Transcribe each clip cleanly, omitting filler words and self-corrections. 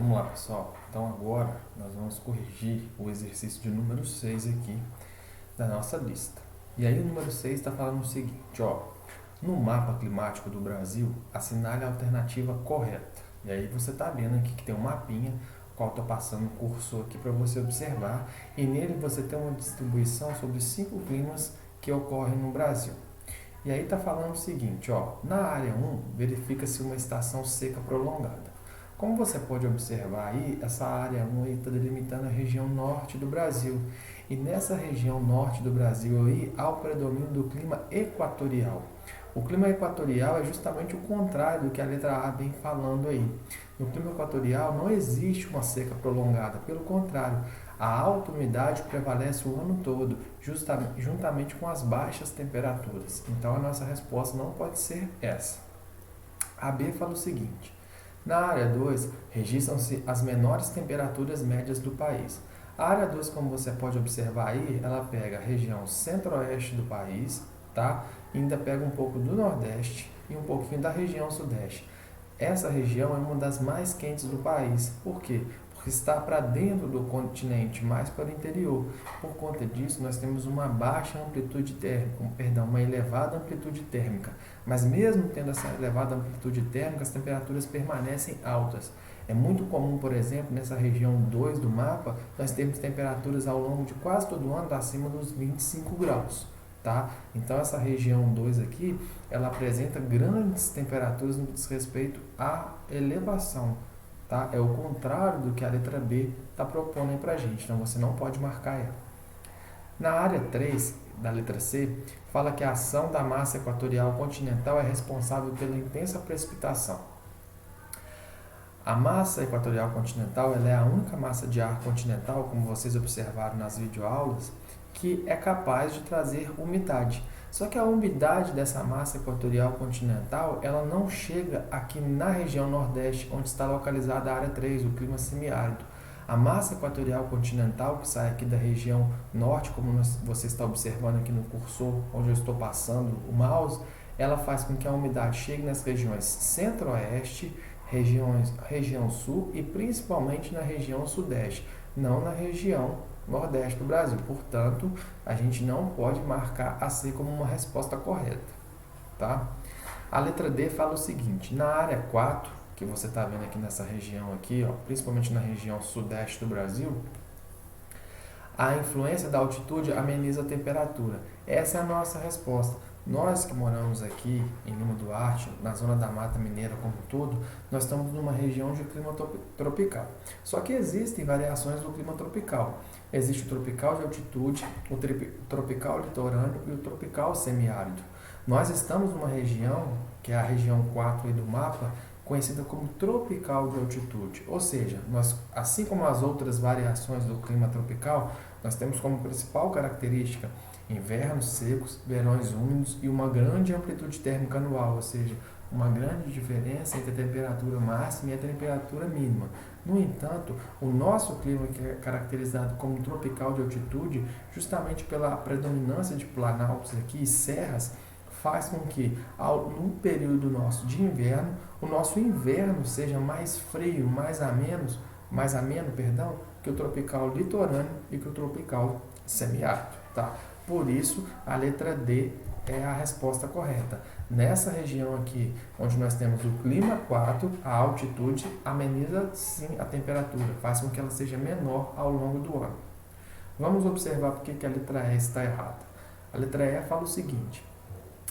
Vamos lá, pessoal. Então agora nós vamos corrigir o exercício de número 6 aqui da nossa lista. E aí o número 6 está falando o seguinte, ó. No mapa climático do Brasil, assinale a alternativa correta. E aí você está vendo aqui que tem um mapinha, o qual estou passando o cursor aqui para você observar. E nele você tem uma distribuição sobre 5 climas que ocorrem no Brasil. E aí está falando o seguinte, ó. Na área 1, verifica-se uma estação seca prolongada. Como você pode observar aí, essa área 1 está delimitando a região norte do Brasil. E nessa região norte do Brasil aí, há o predomínio do clima equatorial. O clima equatorial é justamente o contrário do que a letra A vem falando aí. No clima equatorial não existe uma seca prolongada, pelo contrário, a alta umidade prevalece o ano todo, juntamente com as baixas temperaturas. Então a nossa resposta não pode ser essa. A B fala o seguinte: na área 2, registram-se as menores temperaturas médias do país. A área 2, como você pode observar aí, ela pega a região centro-oeste do país, tá? E ainda pega um pouco do nordeste e um pouquinho da região sudeste. Essa região é uma das mais quentes do país. Por quê? Porque está para dentro do continente, mais para o interior. Por conta disso, nós temos uma baixa amplitude térmica, uma elevada amplitude térmica. Mas mesmo tendo essa elevada amplitude térmica, as temperaturas permanecem altas. É muito comum, por exemplo, nessa região 2 do mapa, nós temos temperaturas ao longo de quase todo o ano acima dos 25 graus. Tá? Então essa região 2 aqui, ela apresenta grandes temperaturas no que diz respeito à elevação. Tá? É o contrário do que a letra B está propondo aí para a gente, então você não pode marcar ela. Na área 3, da letra C, fala que a ação da massa equatorial continental é responsável pela intensa precipitação. A massa equatorial continental ela é a única massa de ar continental, como vocês observaram nas videoaulas, que é capaz de trazer umidade. Só que a umidade dessa massa equatorial continental, ela não chega aqui na região nordeste, onde está localizada a área 3, o clima semiárido. A massa equatorial continental, que sai aqui da região norte, como você está observando aqui no cursor, onde eu estou passando o mouse, ela faz com que a umidade chegue nas regiões centro-oeste, região sul e principalmente na região sudeste, não na região nordeste do Brasil. Portanto, a gente não pode marcar a C como uma resposta correta. Tá? A letra D fala o seguinte: na área 4, que você está vendo aqui nessa região aqui, ó, principalmente na região sudeste do Brasil, a influência da altitude ameniza a temperatura. Essa é a nossa resposta. Nós que moramos aqui em Lima Duarte, na zona da Mata Mineira como um todo, nós estamos numa região de clima tropical. Só que existem variações do clima tropical. Existe o tropical de altitude, o tropical litorâneo e o tropical semiárido. Nós estamos numa região, que é a região 4 aí do mapa, conhecida como tropical de altitude. Ou seja, nós, assim como as outras variações do clima tropical, nós temos como principal característica invernos secos, verões úmidos e uma grande amplitude térmica anual, ou seja, uma grande diferença entre a temperatura máxima e a temperatura mínima. No entanto, o nosso clima, que é caracterizado como tropical de altitude, justamente pela predominância de planaltos aqui e serras, faz com que, no período nosso de inverno, o nosso inverno seja mais frio, mais ameno, que o tropical litorâneo e que o tropical semiárido, tá? Por isso, a letra D é a resposta correta. Nessa região aqui, onde nós temos o clima 4, a altitude ameniza sim a temperatura, faz com que ela seja menor ao longo do ano. Vamos observar por que a letra E está errada. A letra E fala o seguinte: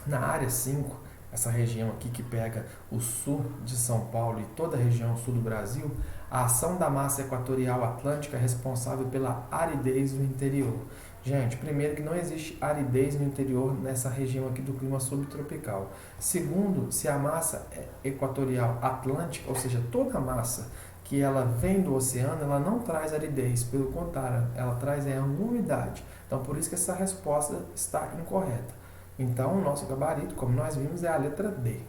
na área 5, essa região aqui que pega o sul de São Paulo e toda a região sul do Brasil, a ação da massa equatorial atlântica é responsável pela aridez no interior. Gente, primeiro que não existe aridez no interior nessa região aqui do clima subtropical. Segundo, se a massa equatorial atlântica, ou seja, toda a massa que ela vem do oceano, ela não traz aridez, pelo contrário, ela traz umidade. Então, por isso que essa resposta está incorreta. Então, o nosso gabarito, como nós vimos, é a letra D.